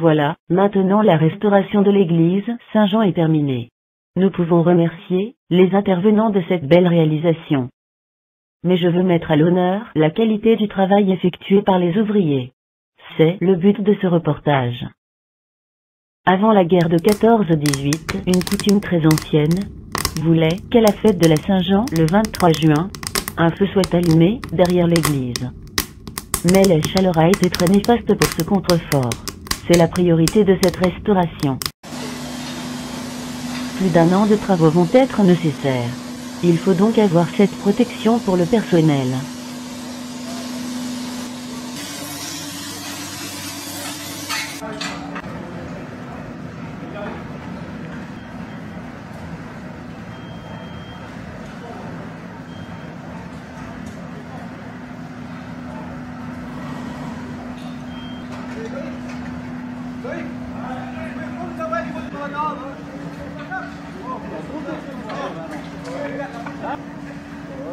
Voilà, maintenant la restauration de l'église Saint-Jean est terminée. Nous pouvons remercier les intervenants de cette belle réalisation. Mais je veux mettre à l'honneur la qualité du travail effectué par les ouvriers. C'est le but de ce reportage. Avant la guerre de 14-18, une coutume très ancienne voulait qu'à la fête de la Saint-Jean, le 23 juin, un feu soit allumé derrière l'église. Mais la chaleur a été très néfaste pour ce contrefort. C'est la priorité de cette restauration. Plus d'1 an de travaux vont être nécessaires. Il faut donc avoir cette protection pour le personnel.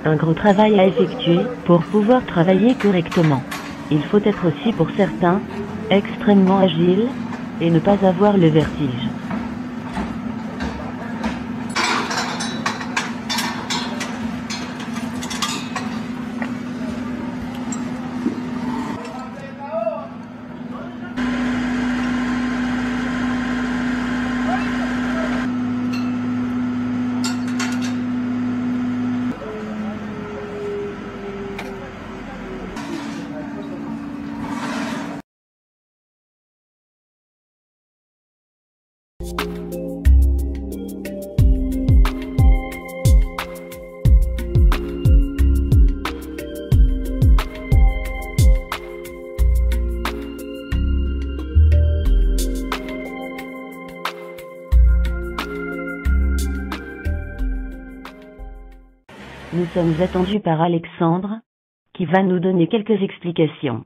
Un gros travail à effectuer pour pouvoir travailler correctement. Il faut être aussi pour certains extrêmement agile et ne pas avoir le vertige. Nous sommes attendus par Alexandre, qui va nous donner quelques explications.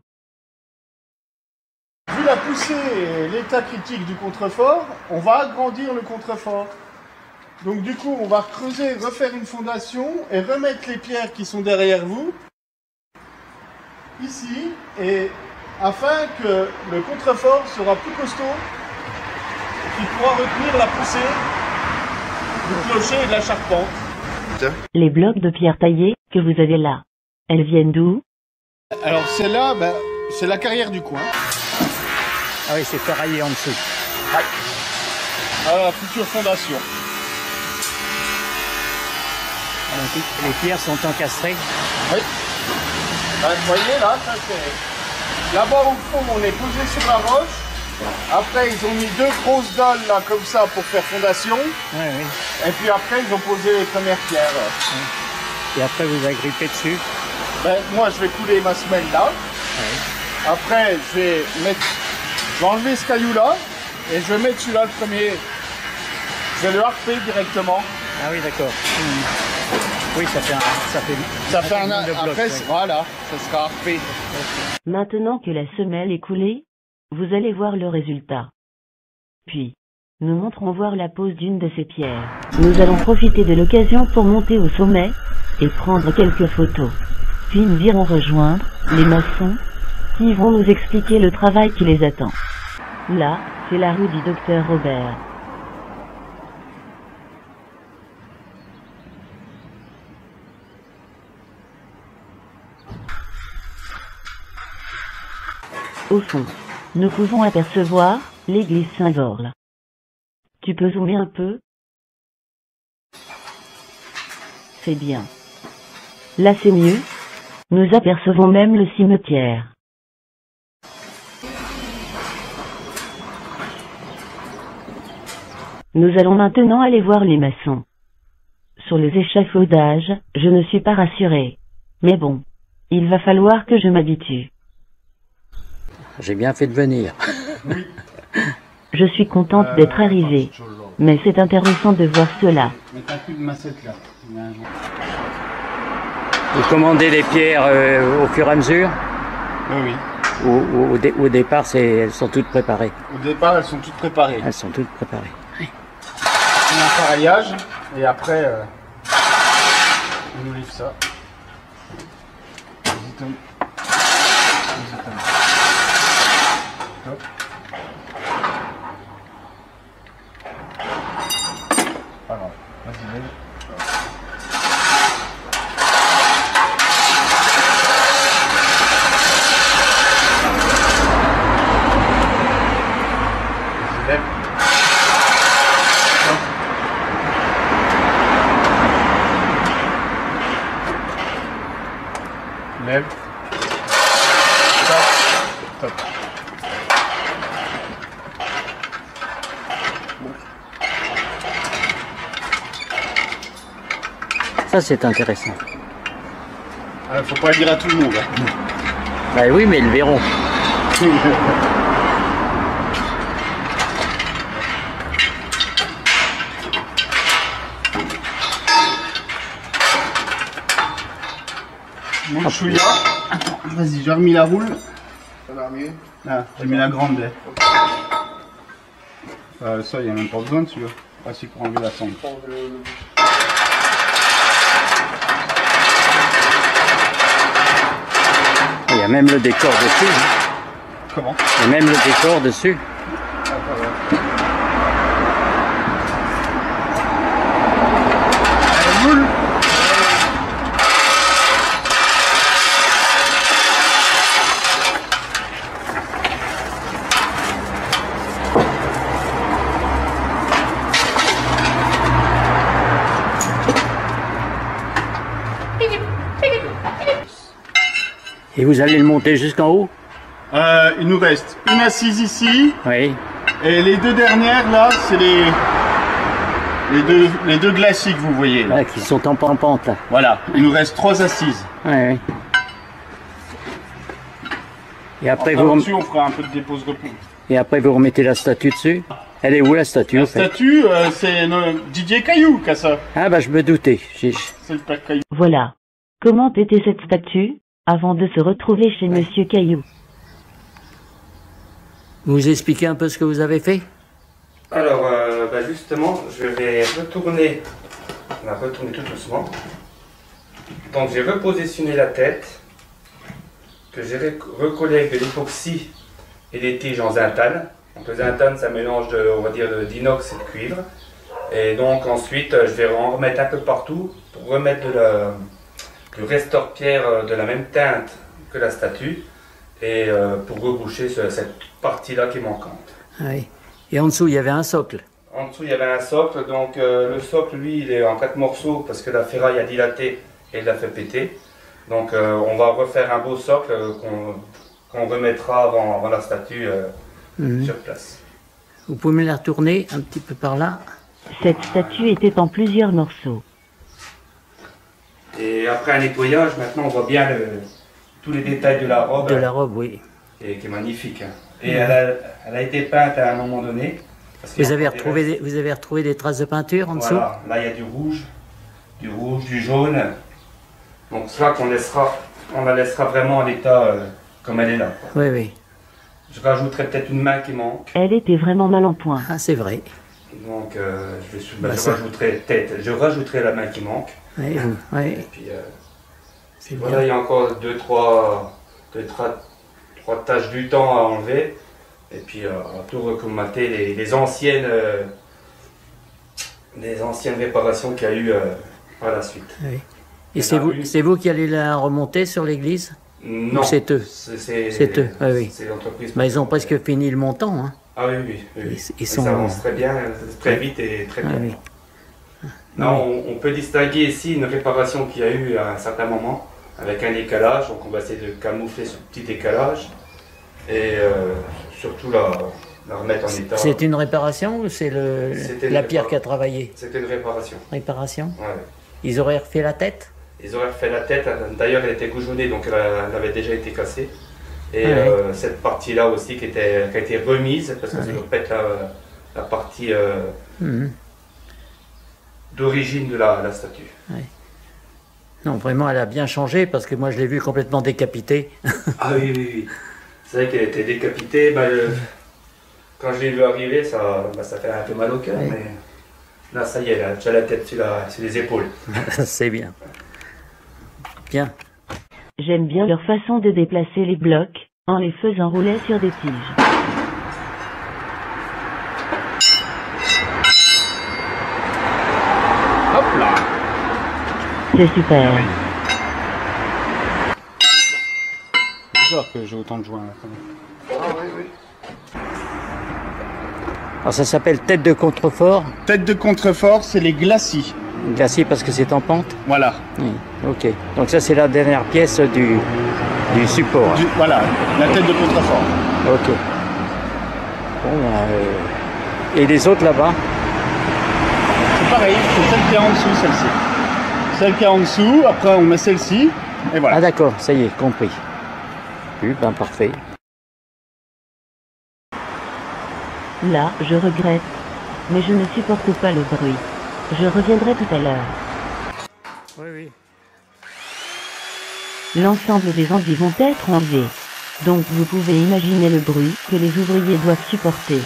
Vu la poussée et l'état critique du contrefort, on va agrandir le contrefort. Donc du coup, on va creuser, refaire une fondation et remettre les pierres qui sont derrière vous, ici, et afin que le contrefort sera plus costaud, qui pourra retenir la poussée du clocher et de la charpente. Les blocs de pierre taillés que vous avez là, elles viennent d'où? Alors celle-là, c'est la carrière du coin. Ah oui, c'est ferraillé en dessous. À la future fondation. Donc, les pierres sont encastrées. Oui. Vous voyez là, ça c'est... Là-bas au fond, on est posé sur la roche. Après, ils ont mis 2 grosses dalles là, comme ça, pour faire fondation. Oui, oui. Et puis après, ils ont posé les premières pierres. Oui. Et après, vous agrippez dessus. Moi, je vais couler ma semelle là. Oui. Après, je vais enlever ce caillou là. Et je vais mettre celui-là le premier. Je vais le harper directement. Ah oui, d'accord. Oui, ça fait un de bloc, après, oui. Voilà, ça sera harpé. Maintenant que la semelle est coulée, vous allez voir le résultat. Puis, nous montrons voir la pose d'une de ces pierres. Nous allons profiter de l'occasion pour monter au sommet et prendre quelques photos. Puis nous irons rejoindre les maçons qui vont nous expliquer le travail qui les attend. Là, c'est la rue du docteur Robert. Au fond, nous pouvons apercevoir l'église Saint-Orle. Tu peux zoomer un peu? C'est bien. Là c'est mieux. Nous apercevons même le cimetière. Nous allons maintenant aller voir les maçons. Sur les échafaudages, je ne suis pas rassurée. Mais bon, il va falloir que je m'habitue. J'ai bien fait de venir. Oui. Je suis contente d'être arrivée, mais c'est intéressant de voir cela. Mais t'as plus de massette là. Vous commandez les pierres au fur et à mesure? Oui, oui. Ou au départ, elles sont toutes préparées? Au départ, elles sont toutes préparées. Elles sont toutes préparées. Oui. On a un appareillage et après, on nous livre ça. Hop. Top. Ça, c'est intéressant. Faut pas le dire à tout le monde. Hein. Bah oui, mais ils le verront. Mon chouïa. Attends, vas-y, j'ai remis la roule. Ah, j'ai mis la grande baie. Ça, il n'y a même pas besoin de celui-là. Ah, c'est pour enlever la cendre. Il y a même le décor dessus. Hein. Comment? Il y a même le décor dessus. Elle roule. Et vous allez le monter jusqu'en haut? Il nous reste une assise ici. Oui. Et les deux dernières là, c'est les deux glacis que vous voyez là. Là, qui sont en pente là. Voilà, il nous reste 3 assises. Ouais, oui. Et après, Après, dessus, on fera un peu de dépose-repos. Et après vous remettez la statue dessus. Elle est où la statue? La statue, c'est Didier Caillou qui a ça. Ah bah je me doutais. C'est le père Caillou. Voilà. Comment était cette statue avant de se retrouver chez Monsieur Caillou? Vous expliquez un peu ce que vous avez fait? Alors, justement, je vais retourner. On va retourner tout doucement. Donc, j'ai repositionné la tête, que j'ai recollé avec de l'époxy et des tiges en zintane. Donc, le zintane, ça mélange de, on va dire, d'inox et de cuivre. Et donc, ensuite, je vais en remettre un peu partout pour remettre du restore-pierre de la même teinte que la statue et pour reboucher cette partie-là qui est manquante. Oui. Et en dessous, il y avait un socle. En dessous, il y avait un socle. Donc, le socle, lui, il est en 4 morceaux parce que la ferraille a dilaté et l'a fait péter. Donc, on va refaire un beau socle qu'on remettra avant la statue sur place. Vous pouvez me la retourner un petit peu par là? Cette statue était en plusieurs morceaux. Et après un nettoyage, maintenant, on voit bien tous les détails de la robe. De la robe, oui. Qui est magnifique. Et elle a été peinte à un moment donné. Vous avez retrouvé des traces de peinture en dessous? Voilà, là il y a du rouge, du jaune. Donc c'est là on la laissera vraiment en état comme elle est là. Quoi. Oui, oui. Je rajouterai peut-être une main qui manque. Elle était vraiment mal en point. Ah, c'est vrai. Donc je rajouterai la main qui manque. Oui, oui. Et puis voilà, il y a encore deux, trois taches du temps à enlever. Et puis tout recommater les anciennes réparations qu'il y a eu par la suite. Oui. Et c'est vous qui allez la remonter sur l'église? Non. Ou c'est eux? C'est eux, oui. C'est l'entreprise. Bah, ils ont presque fini le montant. Hein. Ah oui. Ils ça avance très bien, très vite et très bien. Oui. Non, on peut distinguer ici une réparation qu'il y a eu à un certain moment, avec un décalage. Donc on va essayer de camoufler ce petit décalage. Et surtout la remettre en état. C'est une réparation ou c'est la pierre qui a travaillé? C'était une réparation. Réparation? Ouais. Ils auraient refait la tête? Ils auraient refait la tête, d'ailleurs elle était goujournée, donc elle avait déjà été cassée. Et cette partie-là aussi qui a été remise, parce que ça répète la partie d'origine de la statue. Oui. Non, vraiment elle a bien changé, parce que moi je l'ai vue complètement décapitée. Ah oui. C'est vrai qu'elle était décapitée. Quand je l'ai vu arriver, ça fait un peu mal au cœur, mais là, ça y est, elle a déjà la tête sur les épaules. C'est bien. Bien. J'aime bien leur façon de déplacer les blocs, en les faisant rouler sur des tiges. Hop là. C'est super. C'est bizarre que j'ai autant de joints là. Alors ça s'appelle tête de contrefort. Tête de contrefort, c'est les glacis. Glacier parce que c'est en pente? Voilà. Oui, ok. Donc ça c'est la dernière pièce Du support. Voilà, la tête de contrefort. Ok. Bon, et les autres là-bas? C'est pareil, c'est celle qui est en dessous, celle-ci. Celle qui est en dessous, après on met celle-ci, et voilà. Ah d'accord, ça y est, compris. Oui, ben parfait. Là, je regrette. Mais je ne supporte pas le bruit. Je reviendrai tout à l'heure. Oui, oui. L'ensemble des enduits vont être enlevés. Donc vous pouvez imaginer le bruit que les ouvriers doivent supporter.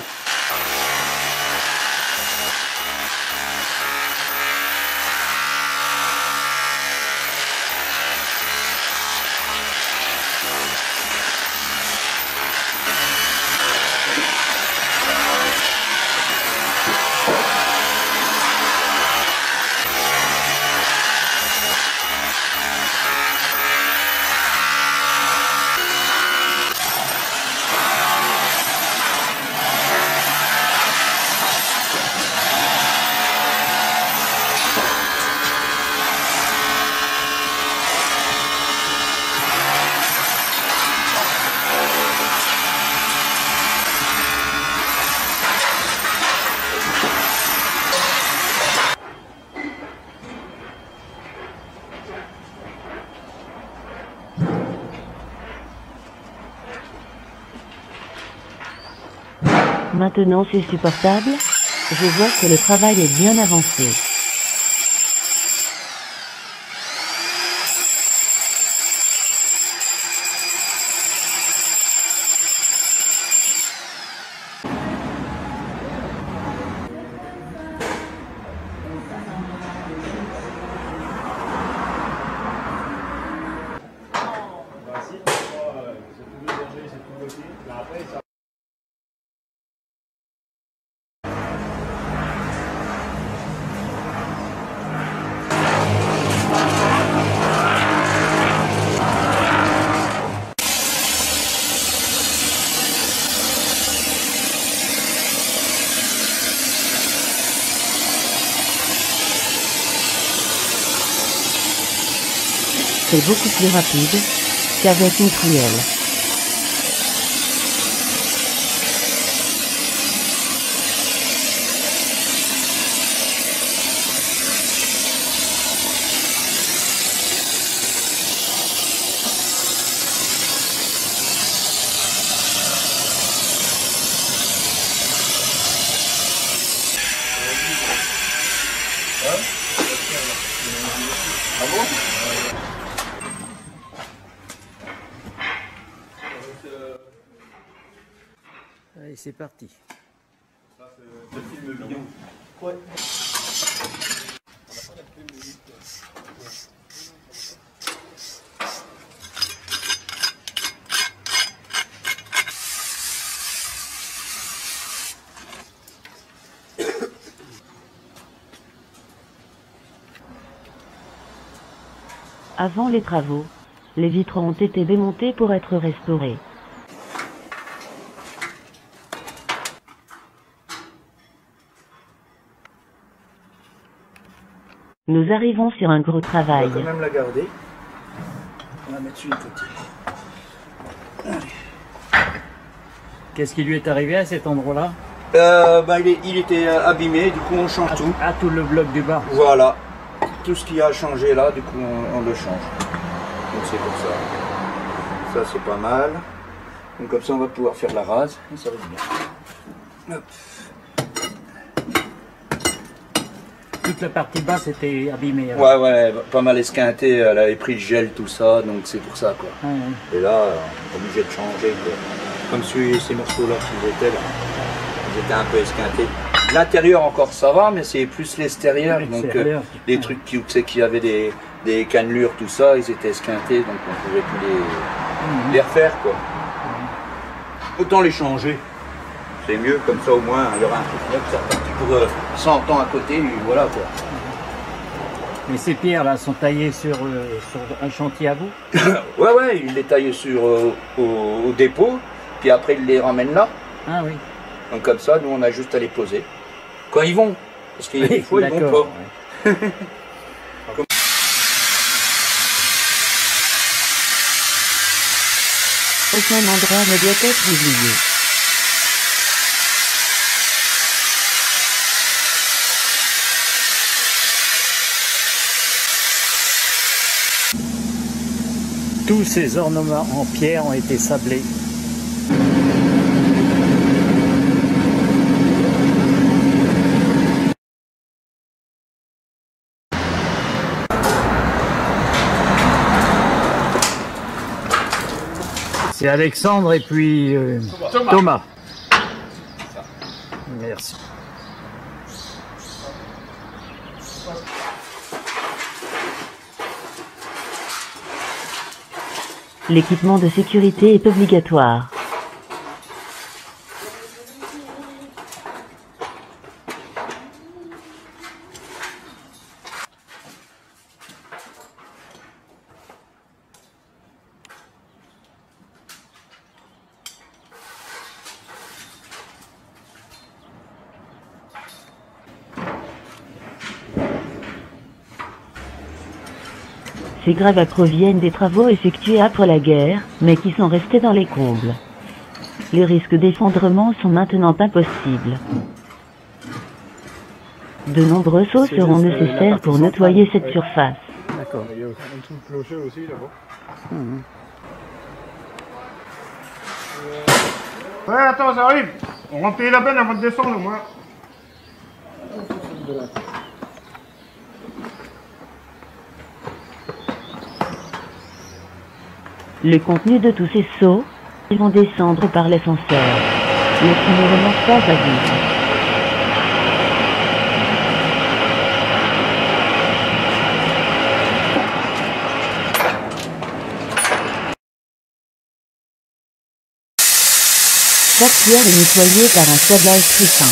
Maintenant c'est supportable. Je vois que le travail est bien avancé. C'est beaucoup plus rapide qu'avec une truelle. Allez, c'est parti. Avant les travaux, les vitres ont été démontées pour être restaurées. Nous arrivons sur un gros travail. On va quand même la garder. On va mettre sur une petite. Qu'est-ce qui lui est arrivé à cet endroit-là? Il était abîmé, du coup on change tout. Ah, tout le bloc du bas. Voilà. Tout ce qui a changé là, du coup on le change. Donc c'est pour ça. Ça c'est pas mal. Donc comme ça on va pouvoir faire la rase. Et ça va être bien. Hop. Toute la partie basse était abîmée. Ouais, ouais, pas mal esquinté, elle avait pris le gel, tout ça, donc c'est pour ça quoi. Ah, ouais. Et là, on est obligé de changer quoi. Comme ces morceaux-là qu'ils étaient là, ils étaient un peu esquintés. L'intérieur encore ça va, mais c'est plus l'extérieur. Donc les trucs qui avaient des cannelures, tout ça, ils étaient esquintés, donc on pouvait plus les refaire quoi. Autant les changer. C'est mieux, comme ça au moins il y aura un truc neuf, c'est reparti pour 100 ans à côté, et voilà quoi. Mais ces pierres là sont taillées sur un chantier à vous? Ouais, ouais, il les taille au dépôt, puis après il les ramène là. Ah oui. Donc comme ça, nous on a juste à les poser. Quand ils vont, parce qu'il y a des fois ils vont pas. Ouais. Aucun endroit ne doit être oublié. Tous ces ornements en pierre ont été sablés. C'est Alexandre et puis Thomas. Merci. L'équipement de sécurité est obligatoire. Ces gravats proviennent des travaux effectués après la guerre, mais qui sont restés dans les combles. Les risques d'effondrement sont maintenant impossibles. De nombreux seaux seront nécessaires pour nettoyer cette surface. D'accord. Il y a un tout le clocher aussi là-bas. Ouais, attends, ça arrive. On va payer la peine avant de descendre au moins. Le contenu de tous ces seaux, ils vont descendre par l'ascenseur, mais qui ne remonte pas à vide. Chaque pierre est nettoyée par un sablage très fin.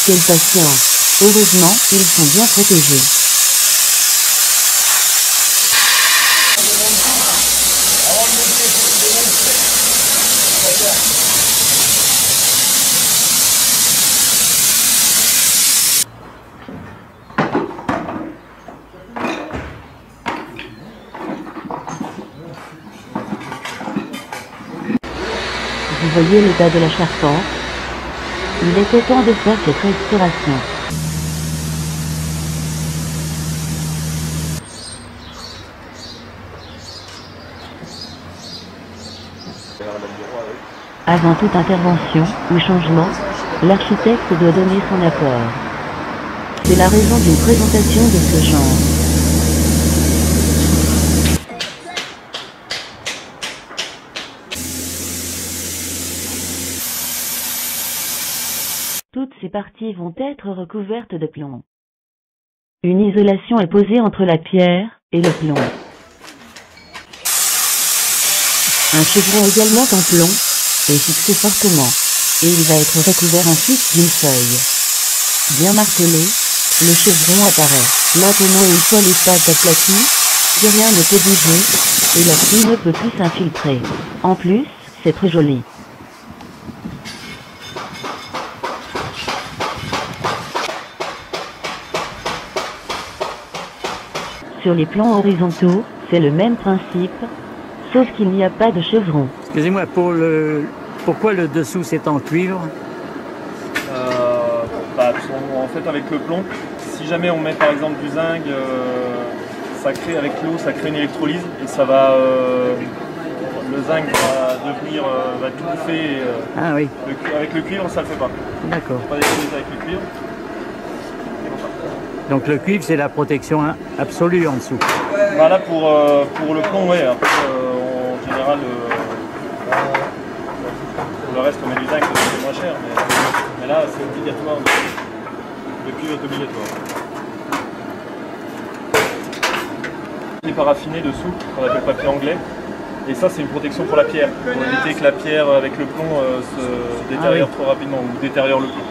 Quelle patience! Heureusement, ils sont bien protégés. Vous voyez l'état de la charpente? Il était temps de faire cette restauration. Avant toute intervention ou changement, l'architecte doit donner son accord. C'est la raison d'une présentation de ce genre. Toutes ces parties vont être recouvertes de plomb. Une isolation est posée entre la pierre et le plomb. Un chevron également en plomb est fixé fortement, et il va être recouvert ensuite d'une feuille. Bien martelé, le chevron apparaît. Maintenant, une fois les pattes aplaties, plus rien ne peut bouger, et la pluie ne peut plus s'infiltrer. En plus, c'est très joli. Sur les plans horizontaux, c'est le même principe, sauf qu'il n'y a pas de chevron. Excusez-moi, pourquoi le dessous c'est en cuivre? En fait, avec le plomb, si jamais on met par exemple du zinc, ça crée avec l'eau, ça crée une électrolyse et ça va, le zinc va devenir, va tout bouffer. Ah oui. Avec le cuivre, ça le fait pas. D'accord. Pas d'électrolyse avec le cuivre. Donc le cuivre c'est la protection absolue en dessous. Voilà pour le plomb, ouais. Après, en général, pour le reste, on met du zinc, c'est moins cher, mais là, c'est obligatoire. Le cuivre est obligatoire. Il est paraffiné dessous, qu'on appelle papier anglais. Et ça, c'est une protection pour la pierre, pour éviter que la pierre avec le plomb se détériore trop rapidement ou détériore le plomb.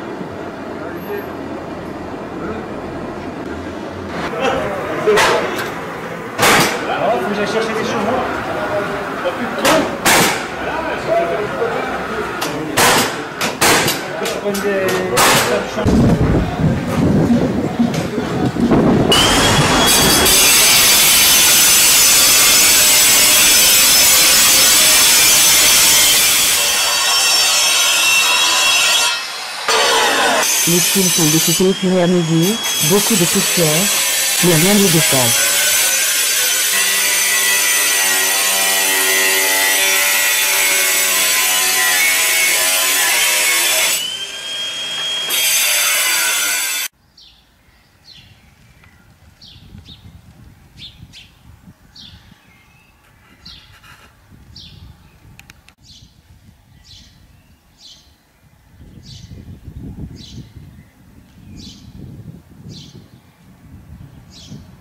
que j'aille chercher des chevaux. T'as plus de trou? Je prenne des... Les fils sont découpés au fur et à mesure, beaucoup de poussière, mais rien ne dépasse.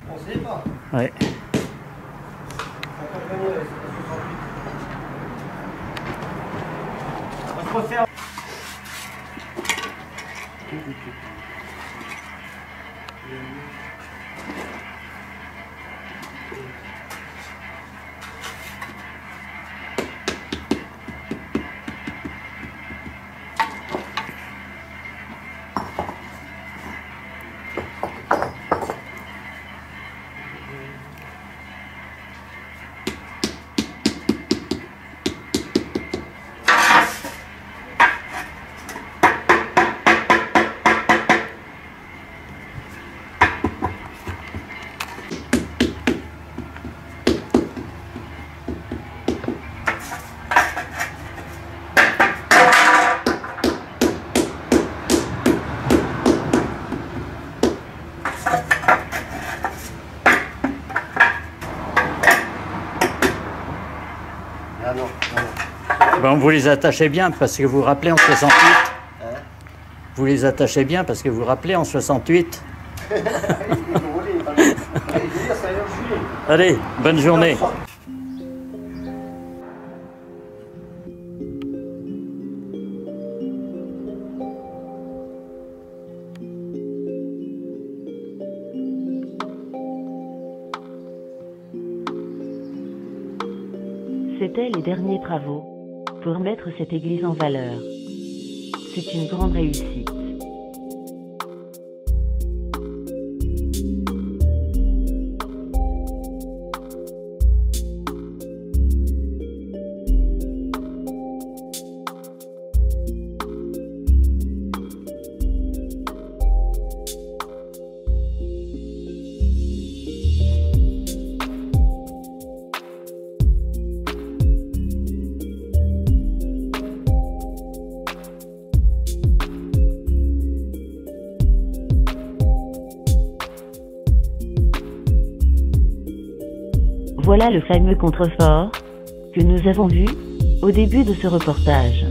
On se pas. Ouais. On se refaire. Bon, vous les attachez bien parce que vous vous rappelez en 68. Vous les attachez bien parce que vous vous rappelez en 68. Allez, bonne journée. C'étaient les derniers travaux pour mettre cette église en valeur. C'est une grande réussite. Voilà le fameux contrefort que nous avons vu au début de ce reportage.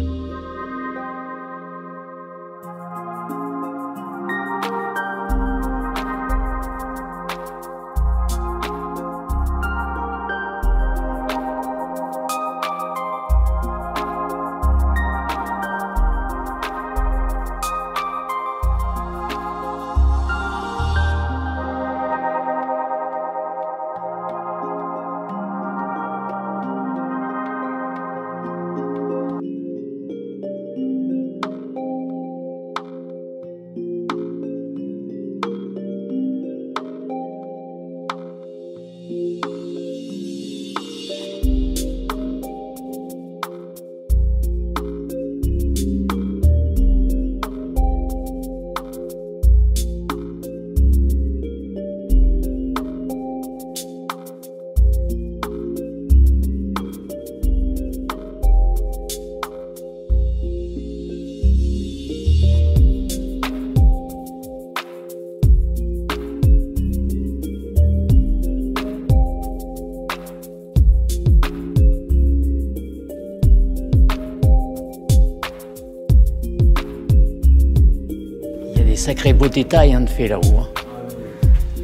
Sacré beau détail de fait là-haut.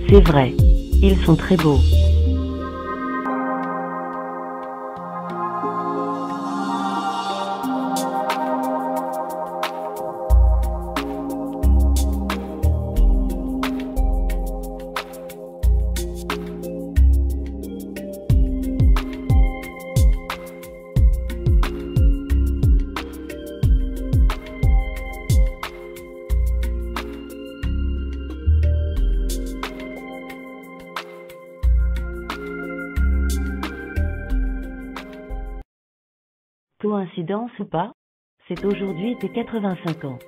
C'est vrai, ils sont très beaux. Coïncidence ou pas? C'est aujourd'hui tes 85 ans.